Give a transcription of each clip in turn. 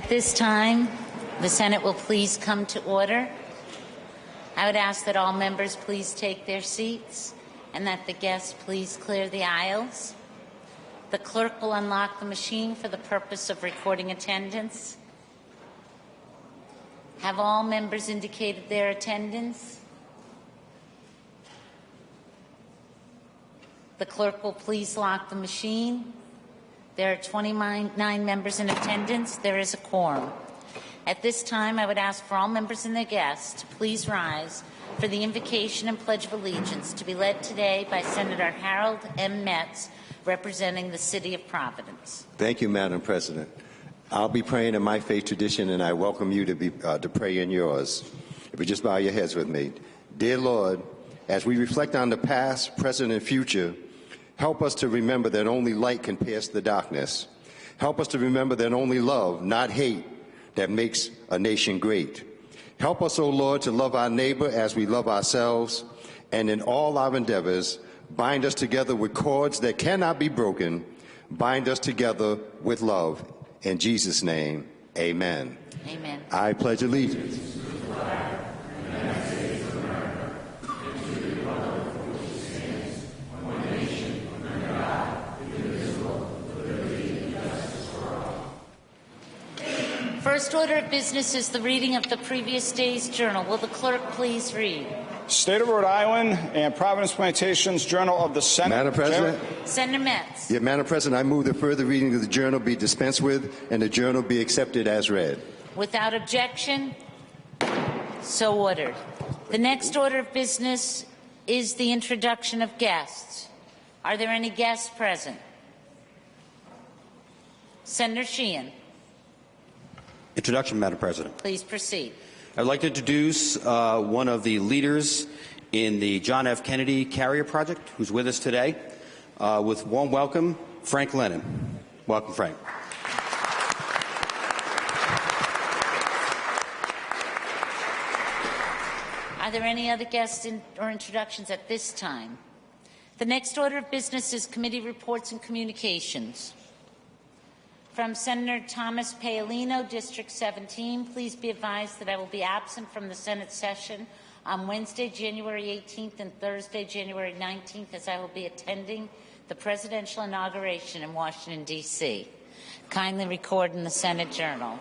At this time, the Senate will please come to order. I would ask that all members please take their seats and that the guests please clear the aisles. The clerk will unlock the machine for the purpose of recording attendance. Have all members indicated their attendance? The clerk will please lock the machine. There are 29 members in attendance. There is a quorum. At this time, I would ask for all members and their guests to please rise for the invocation and pledge of allegiance to be led today by Senator Harold M. Metz, representing the city of Providence. Thank you, Madam President. I'll be praying in my faith tradition, and I welcome you to pray in yours. If you just bow your heads with me. Dear Lord, as we reflect on the past, present, and future, help us to remember that only light can pierce the darkness. Help us to remember that only love, not hate, that makes a nation great. Help us, O Lord, to love our neighbor as we love ourselves, and in all our endeavors, bind us together with cords that cannot be broken. Bind us together with love. In Jesus' name, amen. Amen. I pledge allegiance. First order of business is the reading of the previous day's journal. Will the clerk please read? State of Rhode Island and Providence Plantations Journal of the Senate. Madam President. Senator Metz. Yeah, Madam President, I move the further reading of the journal be dispensed with and the journal be accepted as read. Without objection, so ordered. The next order of business is the introduction of guests. Are there any guests present? Senator Sheehan. Introduction, Madam President. Please proceed. I'd like to introduce one of the leaders in the John F. Kennedy Carrier Project, who's with us today. With warm welcome, Frank Lennon. Welcome, Frank. Are there any other guests or introductions at this time? The next order of business is committee reports and communications. From Senator Thomas Paolino, District 17, please be advised that I will be absent from the Senate session on Wednesday, January 18th and Thursday, January 19th, as I will be attending the presidential inauguration in Washington, D.C. Kindly record in the Senate Journal.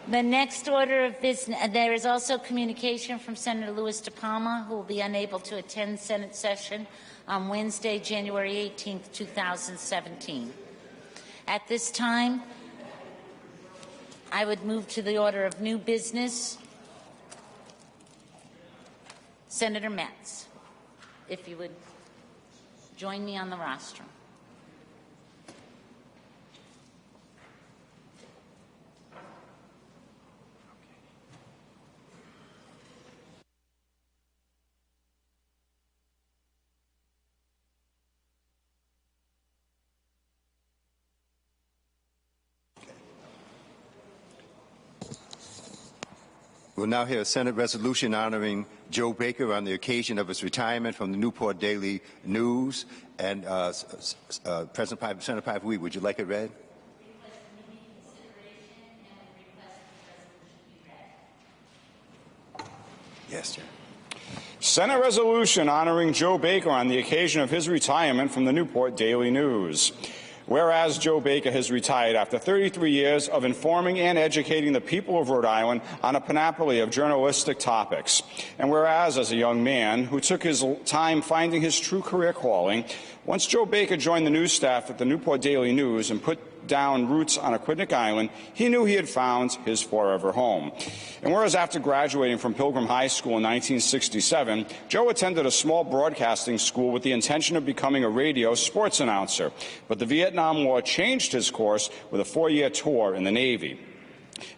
The next order of business, there is also communication from Senator Louis DePalma, who will be unable to attend Senate session on Wednesday, January 18th, 2017. At this time, I would move to the order of new business. Senator Metz, if you would join me on the rostrum. We'll now hear a Senate resolution honoring Joe Baker on the occasion of his retirement from the Newport Daily News. And President Piper, Senator Piper, would you like it read? Yes, Chair. Senate resolution honoring Joe Baker on the occasion of his retirement from the Newport Daily News. Whereas Joe Baker has retired after 33 years of informing and educating the people of Rhode Island on a panoply of journalistic topics. And whereas, as a young man who took his time finding his true career calling, once Joe Baker joined the news staff at the Newport Daily News and put down roots on Aquidneck Island, he knew he had found his forever home. And whereas after graduating from Pilgrim High School in 1967, Joe attended a small broadcasting school with the intention of becoming a radio sports announcer. But the Vietnam War changed his course with a 4-year tour in the Navy.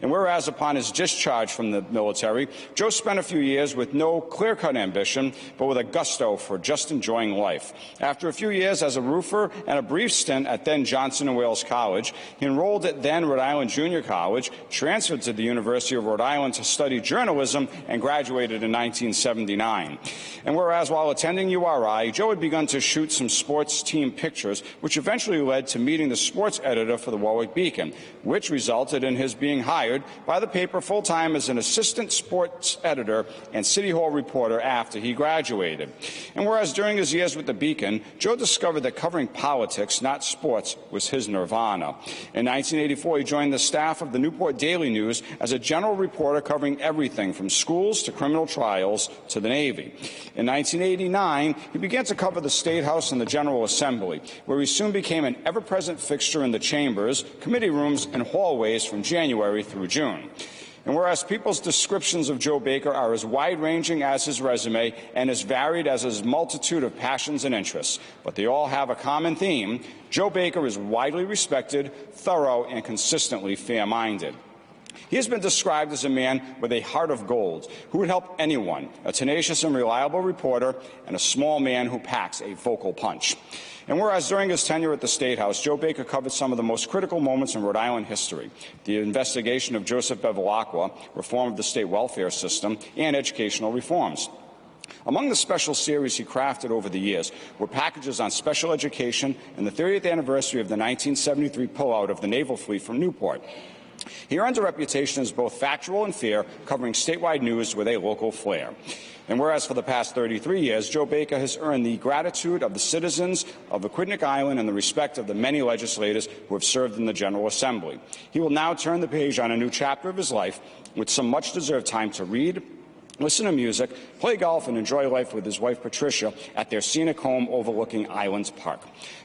And whereas upon his discharge from the military, Joe spent a few years with no clear-cut ambition, but with a gusto for just enjoying life. After a few years as a roofer and a brief stint at then Johnson & Wales College, he enrolled at then Rhode Island Junior College, transferred to the University of Rhode Island to study journalism, and graduated in 1979. And whereas while attending URI, Joe had begun to shoot some sports team pictures, which eventually led to meeting the sports editor for the Warwick Beacon, which resulted in his being hired by the paper full-time as an assistant sports editor and City Hall reporter after he graduated. And whereas during his years with the Beacon, Joe discovered that covering politics, not sports, was his nirvana. In 1984, he joined the staff of the Newport Daily News as a general reporter covering everything from schools to criminal trials to the Navy. In 1989, he began to cover the State House and the General Assembly, where he soon became an ever-present fixture in the chambers, committee rooms, and hallways from January through June. And whereas people's descriptions of Joe Baker are as wide-ranging as his resume and as varied as his multitude of passions and interests, but they all have a common theme: Joe Baker is widely respected, thorough, and consistently fair-minded. He has been described as a man with a heart of gold who would help anyone, a tenacious and reliable reporter, and a small man who packs a vocal punch. And whereas during his tenure at the State House, Joe Baker covered some of the most critical moments in Rhode Island history: the investigation of Joseph Bevilacqua, reform of the state welfare system, and educational reforms. Among the special series he crafted over the years were packages on special education and the 30th anniversary of the 1973 pullout of the naval fleet from Newport. He earned a reputation as both factual and fair, covering statewide news with a local flair. And whereas for the past 33 years, Joe Baker has earned the gratitude of the citizens of Aquidneck Island and the respect of the many legislators who have served in the General Assembly. He will now turn the page on a new chapter of his life with some much-deserved time to read, listen to music, play golf, and enjoy life with his wife Patricia at their scenic home overlooking Islands Park.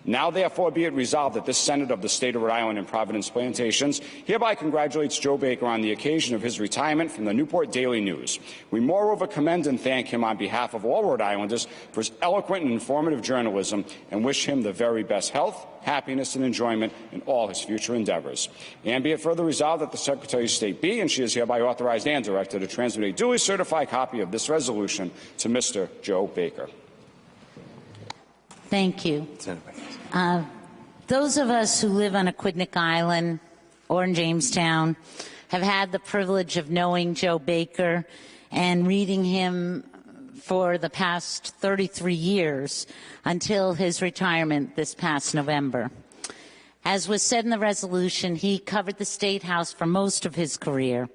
Now, therefore, be it resolved that this Senate of the State of Rhode Island and Providence Plantations hereby congratulates Joe Baker on the occasion of his retirement from the Newport Daily News. We moreover commend and thank him on behalf of all Rhode Islanders for his eloquent and informative journalism and wish him the very best health, happiness, and enjoyment in all his future endeavors. And be it further resolved that the Secretary of State be, and she is hereby authorized and directed to transmit a duly certified copy of this resolution to Mr. Joe Baker. Thank you. Those of us who live on Aquidneck Island or in Jamestown have had the privilege of knowing Joe Baker and reading him for the past 33 years until his retirement this past November. As was said in the resolution, he covered the State House for most of his career,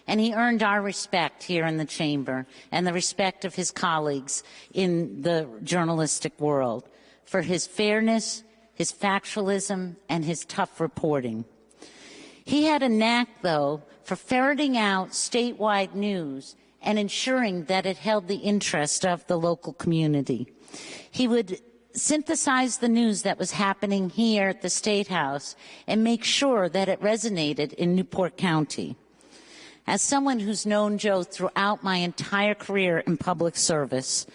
and he earned our respect here in the chamber and the respect of his colleagues in the journalistic world for his fairness, his factualism, and his tough reporting. He had a knack, though, for ferreting out statewide news and ensuring that it held the interest of the local community. He would synthesize the news that was happening here at the State House and make sure that it resonated in Newport County. As someone who's known Joe throughout my entire career in public service,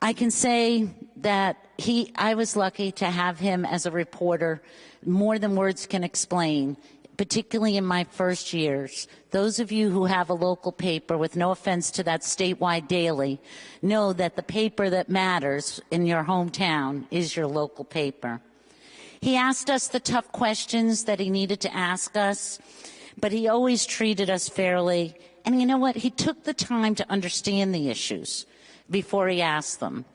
I can say that I was lucky to have him as a reporter more than words can explain, particularly in my first years. Those of you who have a local paper, with no offense to that statewide daily, know that the paper that matters in your hometown is your local paper. He asked us the tough questions that he needed to ask us, but he always treated us fairly. And you know what? He took the time to understand the issues before he asked them.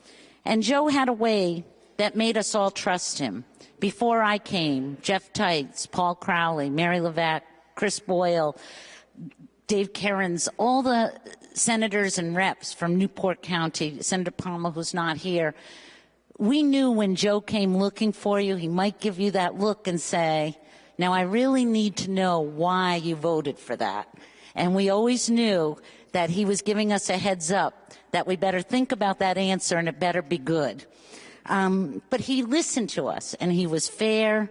And Joe had a way that made us all trust him. Before I came, Jeff Tights, Paul Crowley, Mary Levesque, Chris Boyle, Dave Kerens, all the senators and reps from Newport County, Senator Palmer, who's not here, we knew when Joe came looking for you, he might give you that look and say, now I really need to know why you voted for that. And we always knew that he was giving us a heads up that we better think about that answer and it better be good. But he listened to us, and he was fair.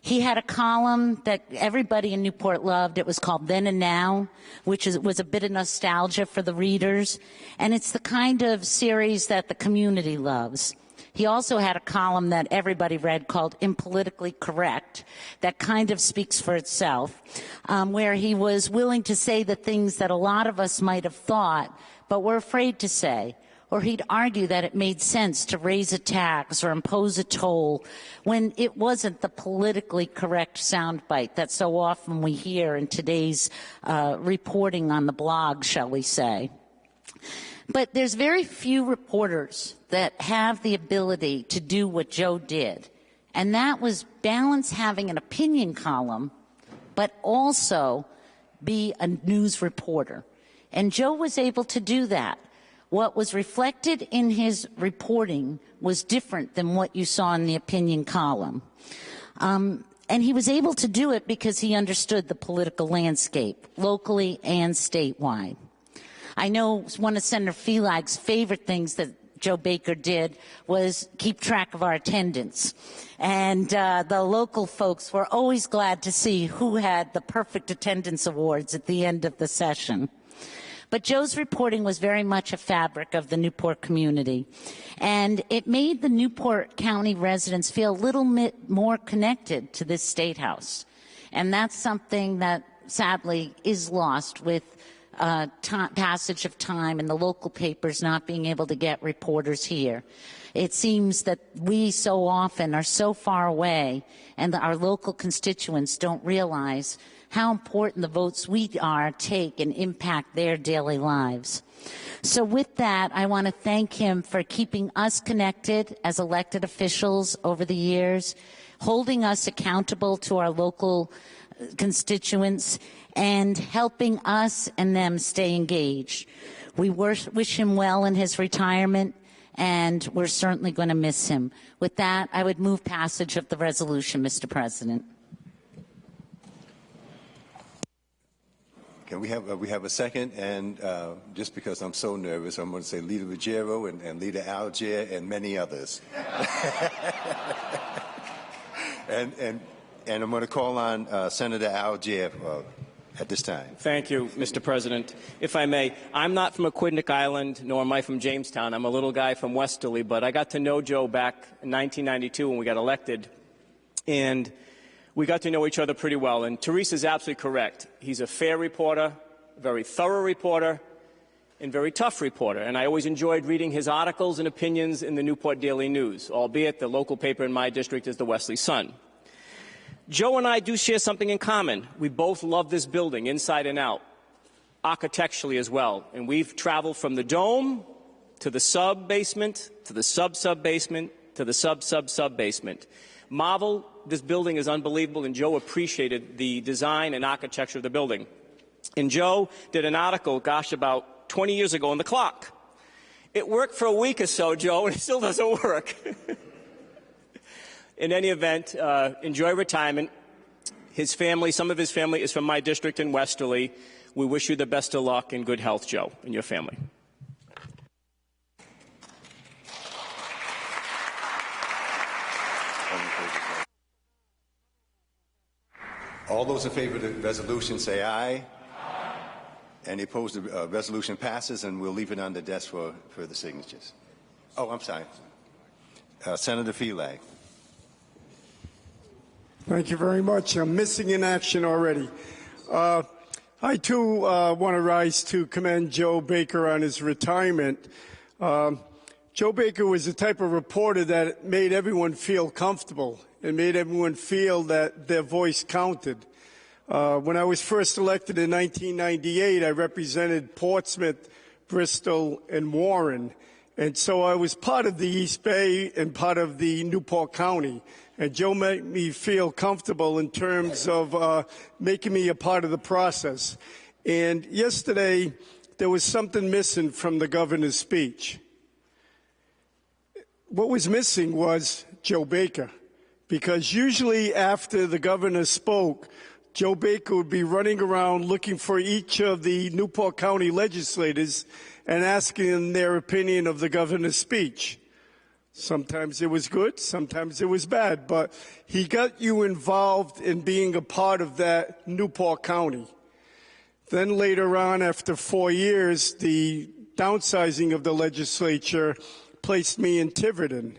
He had a column that everybody in Newport loved. It was called Then and Now, which was a bit of nostalgia for the readers. And it's the kind of series that the community loves. He also had a column that everybody read called Impolitically Correct that kind of speaks for itself, where he was willing to say the things that a lot of us might have thought but were afraid to say. Or he'd argue that it made sense to raise a tax or impose a toll when it wasn't the politically correct soundbite that so often we hear in today's reporting on the blog, shall we say. But there's very few reporters that have the ability to do what Joe did, and that was balance having an opinion column, but also be a news reporter. And Joe was able to do that. What was reflected in his reporting was different than what you saw in the opinion column. And he was able to do it because he understood the political landscape, locally and statewide. I know one of Senator Felag's favorite things that Joe Baker did was keep track of our attendance. And the local folks were always glad to see who had the perfect attendance awards at the end of the session. But Joe's reporting was very much a fabric of the Newport community. And it made the Newport County residents feel a little bit more connected to this State House. And that's something that sadly is lost with passage of time and the local papers not being able to get reporters here. It seems that we so often are so far away and our local constituents don't realize how important the votes we are take and impact their daily lives. So with that, I want to thank him for keeping us connected as elected officials over the years, holding us accountable to our local constituents, and helping us and them stay engaged. We wish him well in his retirement, and we're certainly going to miss him. With that, I would move passage of the resolution, Mr. President. Can we have a second? And just because I'm so nervous, I'm going to say Leader Ruggiero and Leader Algier and many others. and I'm going to call on Senator Algier at this time. Thank you, Mr. President. If I may, I'm not from Aquidneck Island, nor am I from Jamestown. I'm a little guy from Westerly, but I got to know Joe back in 1992 when we got elected, and we got to know each other pretty well. And Teresa's absolutely correct. He's a fair reporter, a very thorough reporter, and very tough reporter. And I always enjoyed reading his articles and opinions in the Newport Daily News, albeit the local paper in my district is the Wesley Sun. Joe and I do share something in common. We both love this building inside and out, architecturally as well. And we've traveled from the dome to the sub-basement, to the sub-sub-basement, to the sub-sub-sub-basement. Marvel, this building is unbelievable, and Joe appreciated the design and architecture of the building. And Joe did an article, about 20 years ago on the clock. It worked for a week or so, Joe, and it still doesn't work. In any event, enjoy retirement. His family, some of his family is from my district in Westerly. We wish you the best of luck and good health, Joe, and your family. All those in favor of the resolution say aye. Aye. Any opposed, the resolution passes, and we'll leave it on the desk for further signatures. Oh, I'm sorry. Senator Felag. Thank you very much. I'm missing in action already. I, too, want to rise to commend Joe Baker on his retirement. Joe Baker was the type of reporter that made everyone feel comfortable and made everyone feel that their voice counted. When I was first elected in 1998, I represented Portsmouth, Bristol, and Warren. And so I was part of the East Bay and part of the Newport County. And Joe made me feel comfortable in terms of making me a part of the process. And yesterday, there was something missing from the governor's speech. What was missing was Joe Baker. Because usually after the governor spoke, Joe Baker would be running around looking for each of the Newport County legislators and asking them their opinion of the governor's speech. Sometimes it was good, sometimes it was bad, but he got you involved in being a part of that Newport County. Then later on, after 4 years, the downsizing of the legislature placed me in Tiverton.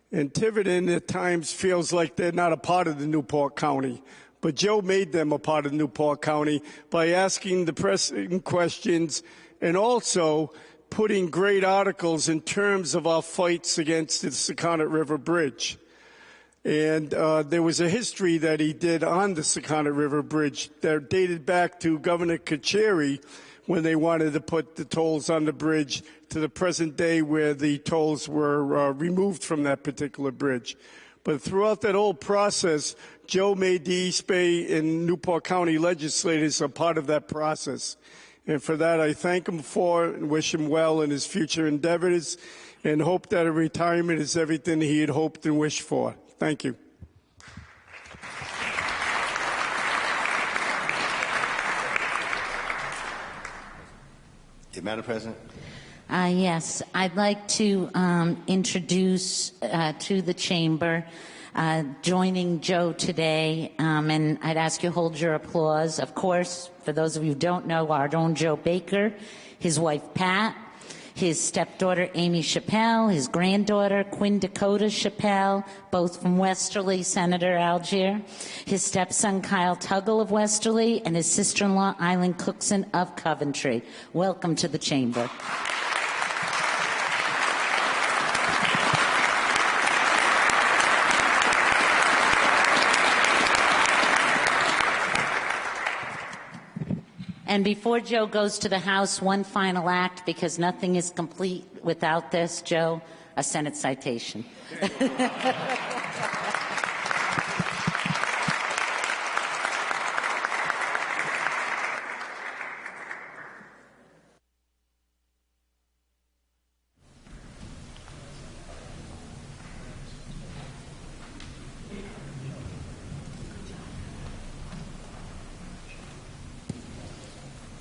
And Tiverton at times feels like they're not a part of the Newport County. But Joe made them a part of Newport County by asking the pressing questions and also putting great articles in terms of our fights against the Sakonnet River Bridge. And there was a history that he did on the Sakonnet River Bridge that dated back to Governor Kacheri when they wanted to put the tolls on the bridge to the present day where the tolls were removed from that particular bridge. But throughout that whole process, Joe made the East Bay and Newport County legislators a part of that process. And for that, I thank him for it and wish him well in his future endeavors and hope that a retirement is everything he had hoped and wished for. Thank you. Madam President? Yes, I'd like to introduce to the chamber joining Joe today, and I'd ask you to hold your applause. Of course, for those of you who don't know, our own Joe Baker, his wife Pat, his stepdaughter Amy Chappelle, his granddaughter Quinn Dakota Chappelle, both from Westerly, Senator Algier, his stepson Kyle Tuggle of Westerly, and his sister-in-law Eileen Cookson of Coventry. Welcome to the chamber. And before Joe goes to the House, one final act, because nothing is complete without this, Joe, a Senate citation.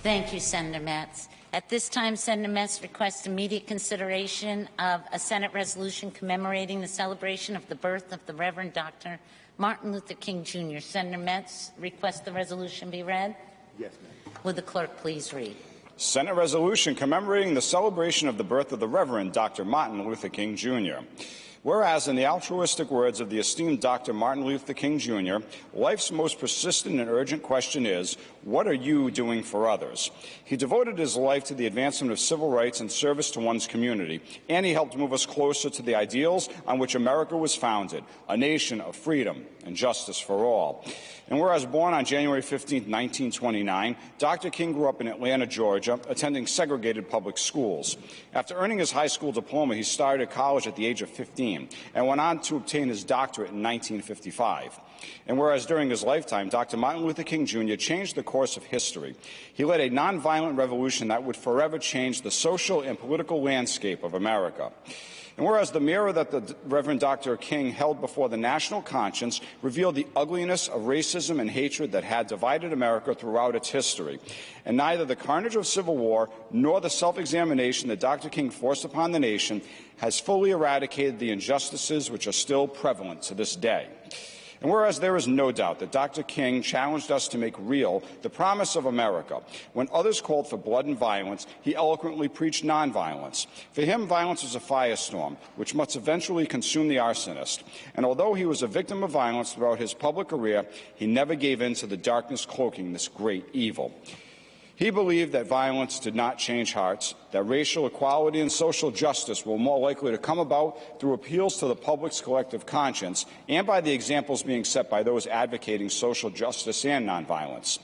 Thank you, Senator Metz. At this time, Senator Metz requests immediate consideration of a Senate resolution commemorating the celebration of the birth of the Reverend Dr. Martin Luther King, Jr. Senator Metz requests the resolution be read. Yes, ma'am. Would the clerk please read? Senate resolution commemorating the celebration of the birth of the Reverend Dr. Martin Luther King, Jr. Whereas, in the altruistic words of the esteemed Dr. Martin Luther King, Jr., life's most persistent and urgent question is, what are you doing for others? He devoted his life to the advancement of civil rights and service to one's community, and he helped move us closer to the ideals on which America was founded, a nation of freedom and justice for all. And whereas born on January 15, 1929, Dr. King grew up in Atlanta, Georgia, attending segregated public schools. After earning his high school diploma, he started college at the age of 15 and went on to obtain his doctorate in 1955. And whereas during his lifetime, Dr. Martin Luther King, Jr. changed the course of history, he led a nonviolent revolution that would forever change the social and political landscape of America. And whereas the mirror that the Reverend Dr. King held before the national conscience revealed the ugliness of racism and hatred that had divided America throughout its history, and neither the carnage of civil war nor the self-examination that Dr. King forced upon the nation has fully eradicated the injustices which are still prevalent to this day. And whereas there is no doubt that Dr. King challenged us to make real the promise of America, when others called for blood and violence, he eloquently preached nonviolence. For him, violence was a firestorm, which must eventually consume the arsonist. And although he was a victim of violence throughout his public career, he never gave in to the darkness cloaking this great evil. He believed that violence did not change hearts, that racial equality and social justice were more likely to come about through appeals to the public's collective conscience and by the examples being set by those advocating social justice and nonviolence.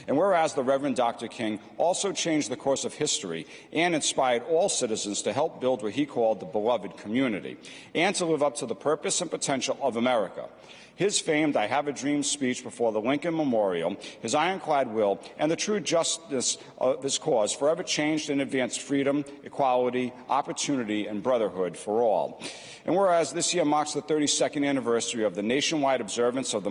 And whereas the Reverend Dr. King also changed the course of history and inspired all citizens to help build what he called the beloved community and to live up to the purpose and potential of America. His famed I Have a Dream speech before the Lincoln Memorial, his ironclad will, and the true justice of his cause forever changed and advanced freedom, equality, opportunity, and brotherhood for all. And whereas this year marks the 32nd anniversary of the nationwide observance of the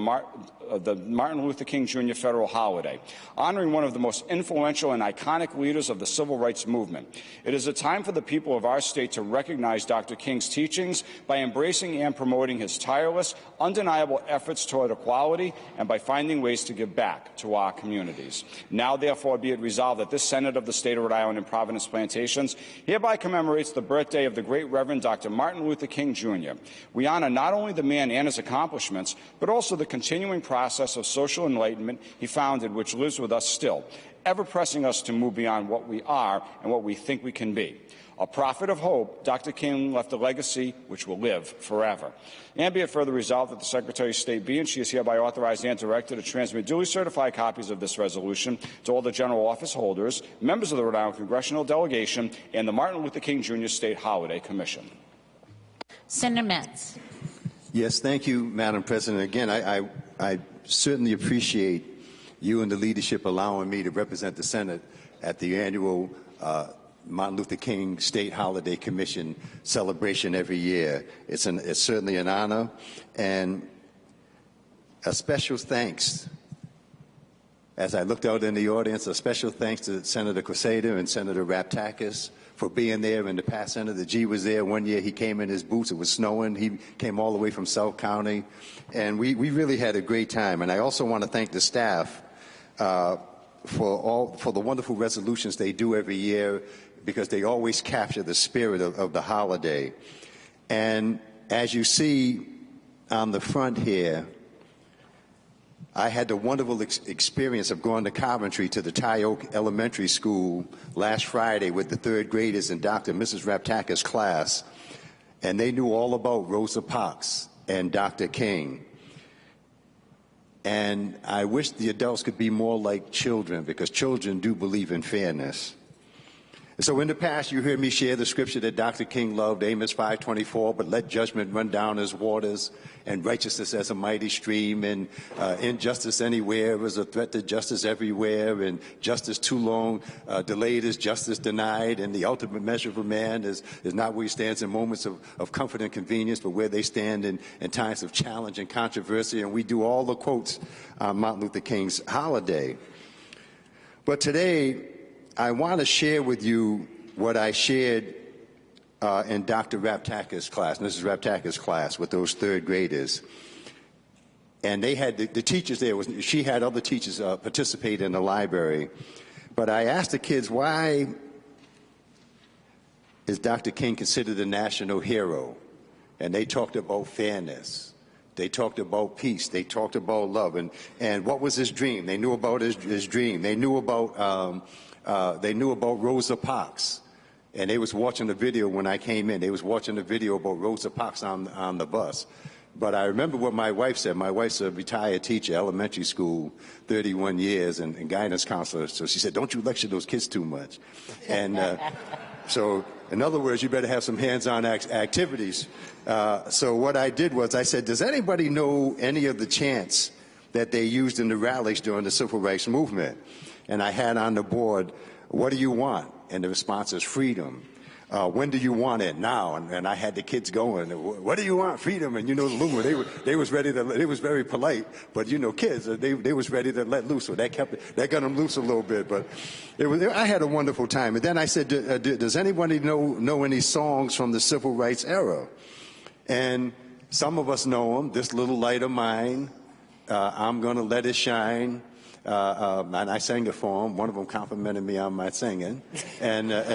the Martin Luther King Jr. federal holiday, honoring one of the most influential and iconic leaders of the civil rights movement. It is a time for the people of our state to recognize Dr. King's teachings by embracing and promoting his tireless, undeniable efforts toward equality and by finding ways to give back to our communities. Now, therefore, be it resolved that this Senate of the State of Rhode Island and Providence Plantations hereby commemorates the birthday of the great Reverend Dr. Martin Luther King Jr. We honor not only the man and his accomplishments, but also the continuing process of social enlightenment he founded, which lives with us still, ever pressing us to move beyond what we are and what we think we can be. A prophet of hope, Dr. King left a legacy which will live forever. And be it further resolved that the Secretary of State be and she is hereby authorized and directed to transmit duly certified copies of this resolution to all the general office holders, members of the Rhode Island Congressional Delegation, and the Martin Luther King Jr. State Holiday Commission. Senator Metz. Yes, thank you, Madam President. Again, I certainly appreciate you and the leadership allowing me to represent the Senate at the annual Martin Luther King State Holiday Commission celebration every year. It's certainly an honor, and a special thanks, as I looked out in the audience, a special thanks to Senator Quesada and Senator Raptakis for being there in the past. Senator G was there one year. He came in his boots. It was snowing. He came all the way from South County, and we really had a great time. And I also want to thank the staff for the wonderful resolutions they do every year, because they always capture the spirit of the holiday. And as you see on the front here, I had the wonderful experience of going to Coventry to the Ty Oak Elementary School last Friday with the third graders in Dr. and Mrs. Raptakis' class, and they knew all about Rosa Parks and Dr. King. And I wish the adults could be more like children, because children do believe in fairness. So in the past, you heard me share the scripture that Dr. King loved, Amos 5:24, but let judgment run down as waters and righteousness as a mighty stream, and injustice anywhere is a threat to justice everywhere, and justice too long delayed is justice denied, and the ultimate measure of a man is not where he stands in moments of comfort and convenience, but where they stand in times of challenge and controversy. And we do all the quotes on Martin Luther King's holiday. But today, I want to share with you what I shared in Dr. Raptakis' class, Mrs. Raptakis' class, with those third graders. And they had the teachers there. She had other teachers participate in the library. But I asked the kids, why is Dr. King considered a national hero? And they talked about fairness. They talked about peace. They talked about love. And what was his dream? They knew about his dream. They knew about Rosa Parks, and they was watching the video when I came in. They was watching the video about Rosa Parks on the bus. But I remember what my wife said. My wife's a retired teacher, elementary school, 31 years, and guidance counselor. So she said, don't you lecture those kids too much. And so, in other words, you better have some hands-on activities. So what I did was I said, does anybody know any of the chants that they used in the rallies during the Civil Rights Movement? And I had on the board, what do you want? And the response is freedom. When do you want it? Now. And I had the kids going, what do you want? Freedom. And you know, the movement, they was ready to, it was very polite, but you know, kids, they was ready to let loose. So that got them loose a little bit, but I had a wonderful time. And then I said, does anybody know any songs from the Civil Rights era? And some of us know them. This Little Light of Mine, I'm Gonna Let It Shine. And I sang it for them. One of them complimented me on my singing. Yeah,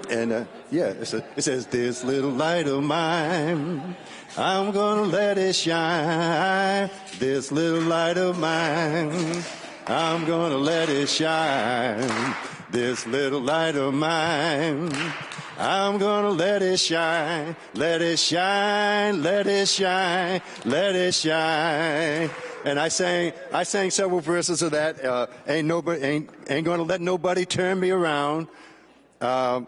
it says, this little light of mine, I'm gonna let it shine. This little light of mine, I'm gonna let it shine. This little light of mine, I'm gonna let it shine. Let it shine, let it shine, let it shine. And I sang several verses of that. Ain't gonna let nobody turn me around. Come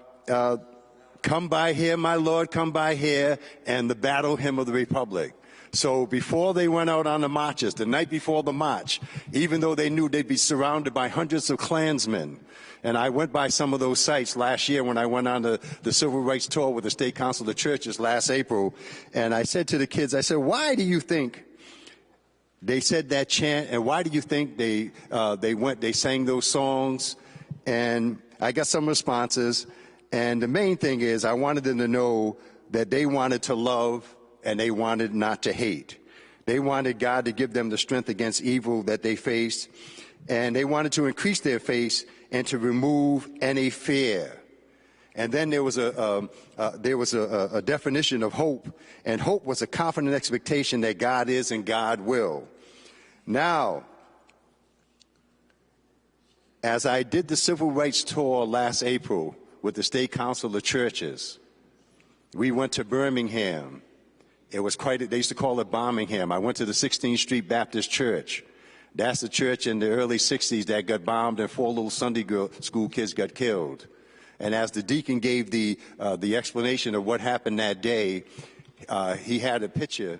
by here, my Lord, come by here, and the battle hymn of the Republic. So before they went out on the marches, the night before the march, even though they knew they'd be surrounded by hundreds of Klansmen, and I went by some of those sites last year when I went on the Civil Rights Tour with the State Council of Churches last April, and I said to the kids, I said, why do you think they said that chant, and why do you think they sang those songs? And I got some responses, and the main thing is I wanted them to know that they wanted to love and they wanted not to hate. They wanted God to give them the strength against evil that they faced, and they wanted to increase their faith and to remove any fear. And then there was a definition of hope, and hope was a confident expectation that God is and God will. Now, as I did the Civil Rights Tour last April with the State Council of Churches, we went to Birmingham. It was they used to call it Birmingham. I went to the 16th Street Baptist Church. That's the church in the early 60s that got bombed and 4 little Sunday school kids got killed. And as the deacon gave the explanation of what happened that day, he had a picture,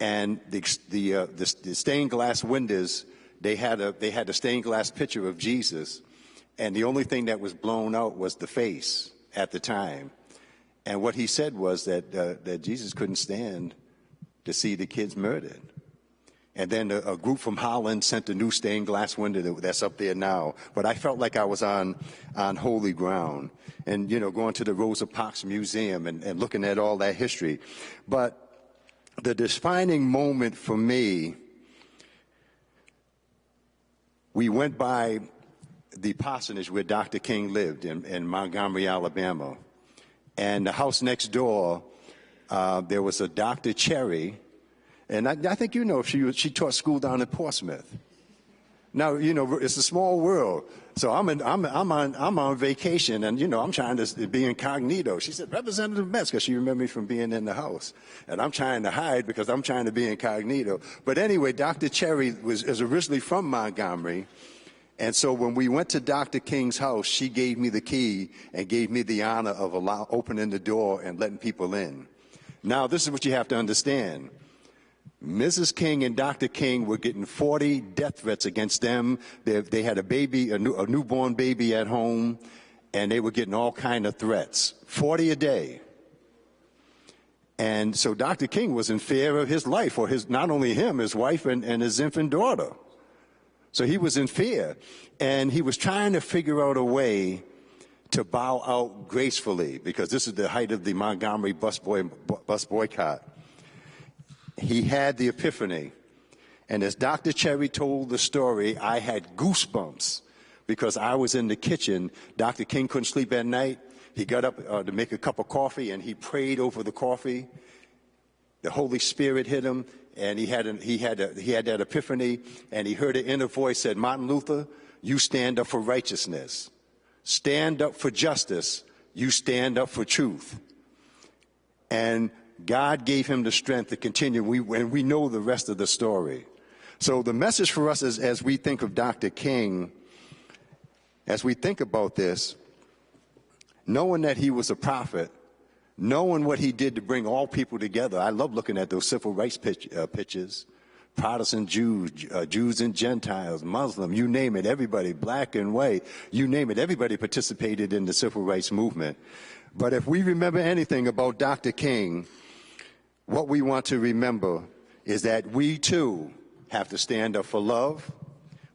and the stained glass windows, they had a stained glass picture of Jesus, and the only thing that was blown out was the face at the time. And what he said was that Jesus couldn't stand to see the kids murdered. And then a group from Holland sent a new stained glass window that's up there now. But I felt like I was on holy ground. And, going to the Rosa Parks Museum and looking at all that history. But the defining moment for me, we went by the parsonage where Dr. King lived in Montgomery, Alabama. And the house next door, there was a Dr. Cherry. And I think she taught school down in Portsmouth. Now it's a small world, so I'm on vacation, and I'm trying to be incognito. She said, "Representative Metz," because she remembered me from being in the house, and I'm trying to hide because I'm trying to be incognito. But anyway, Dr. Cherry is originally from Montgomery, and so when we went to Dr. King's house, she gave me the key and gave me the honor of opening the door and letting people in. Now this is what you have to understand. Mrs. King and Dr. King were getting 40 death threats against them. They had a baby, a newborn baby at home, and they were getting all kind of threats, 40 a day. And so Dr. King was in fear of his life, or not only him, his wife and his infant daughter. So he was in fear, and he was trying to figure out a way to bow out gracefully, because this is the height of the Montgomery bus boycott. He had the epiphany. And as Dr. Cherry told the story, I had goosebumps because I was in the kitchen. Dr. King couldn't sleep at night. He got up to make a cup of coffee, and he prayed over the coffee. The Holy Spirit hit him, and he had that epiphany, and he heard an inner voice said, "Martin Luther, you stand up for righteousness. Stand up for justice. You stand up for truth." And God gave him the strength to continue, and we know the rest of the story. So the message for us is, as we think of Dr. King, as we think about this, knowing that he was a prophet, knowing what he did to bring all people together. I love looking at those civil rights pictures. Protestant Jews, Jews and Gentiles, Muslim, you name it, everybody, black and white, you name it, everybody participated in the civil rights movement. But if we remember anything about Dr. King, what we want to remember is that we too have to stand up for love,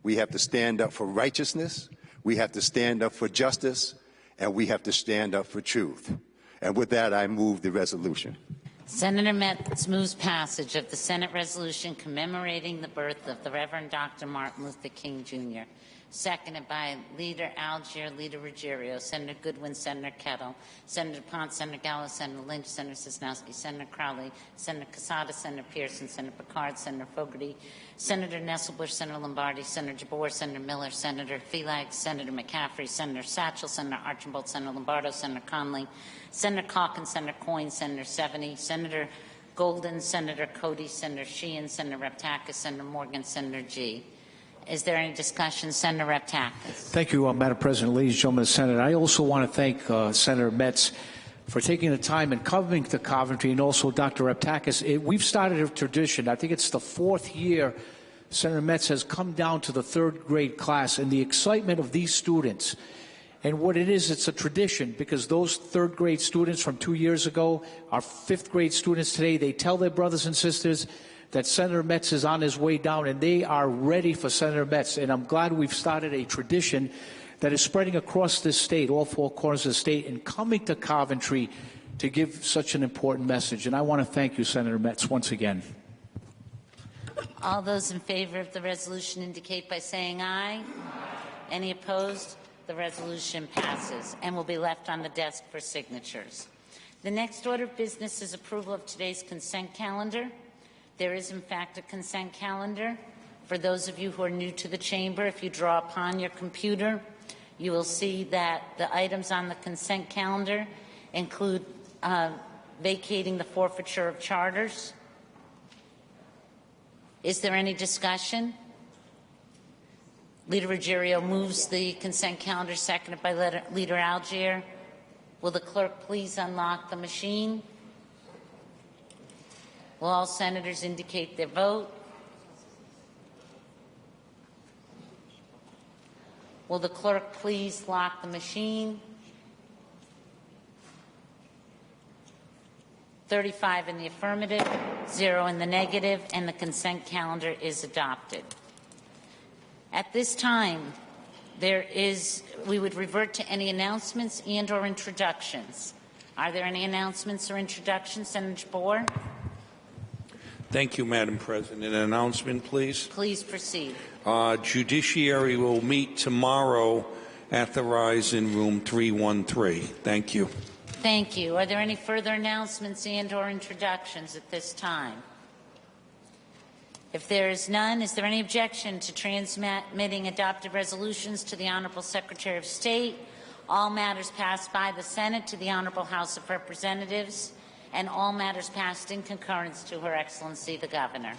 we have to stand up for righteousness, we have to stand up for justice, and we have to stand up for truth. And with that, I move the resolution. Senator Metz moves passage of the Senate resolution commemorating the birth of the Reverend Dr. Martin Luther King, Jr., seconded by Leader Algier, Leader Ruggiero, Senator Goodwin, Senator Kettle, Senator Ponce, Senator Gallo, Senator Lynch, Senator Sosnowski, Senator Crowley, Senator Casada, Senator Pearson, Senator Picard, Senator Fogarty, Senator Nesselbush, Senator Lombardi, Senator Jabor, Senator Miller, Senator Felag, Senator McCaffrey, Senator Satchel, Senator Archambault, Senator Lombardo, Senator Conley, Senator Calkins, Senator Coyne, Senator Seveny, Senator Golden, Senator Cody, Senator Sheehan, Senator Reptakis, Senator Morgan, Senator G. Is there any discussion? Senator Reptakis. Thank you, Madam President. Ladies and gentlemen of the Senate, I also want to thank Senator Metz for taking the time and coming to Coventry, and also Dr. Reptakis. We've started a tradition. I think it's the 4th year Senator Metz has come down to the 3rd grade class, and the excitement of these students. And what it is, it's a tradition, because those 3rd grade students from 2 years ago are 5th grade students today. They tell their brothers and sisters, that Senator Metz is on his way down, and they are ready for Senator Metz. And I'm glad we've started a tradition that is spreading across this state, all four corners of the state, and coming to Coventry to give such an important message. And I want to thank you, Senator Metz, once again. All those in favor of the resolution indicate by saying aye. Any opposed? The resolution passes and will be left on the desk for signatures. The next order of business is approval of today's consent calendar. There is, in fact, a consent calendar. For those of you who are new to the chamber, if you draw upon your computer, you will see that the items on the consent calendar include vacating the forfeiture of charters. Is there any discussion? Leader Ruggiero moves the consent calendar, seconded by Leader Algier. Will the clerk please unlock the machine? Will all senators indicate their vote? Will the clerk please lock the machine? 35 in the affirmative, 0 in the negative, and the consent calendar is adopted. At this time, we would revert to any announcements and/or introductions. Are there any announcements or introductions, Senator Boer? Thank you, Madam President. An announcement, please. Please proceed. Judiciary will meet tomorrow at the Rise in Room 313. Thank you. Thank you. Are there any further announcements and/or introductions at this time? If there is none, is there any objection to transmitting adopted resolutions to the Honorable Secretary of State, all matters passed by the Senate to the Honorable House of Representatives, and all matters passed in concurrence to Her Excellency the Governor?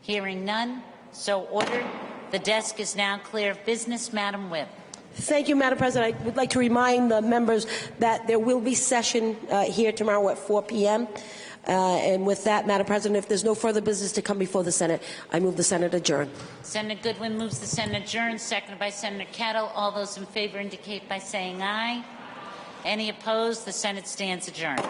Hearing none, so ordered. The desk is now clear of business. Madam Whip. Thank you, Madam President. I would like to remind the members that there will be session here tomorrow at 4 p.m. And with that, Madam President, if there's no further business to come before the Senate, I move the Senate adjourn. Senator Goodwin moves the Senate adjourn, seconded by Senator Kettle. All those in favor indicate by saying aye. Any opposed? The Senate stands adjourned.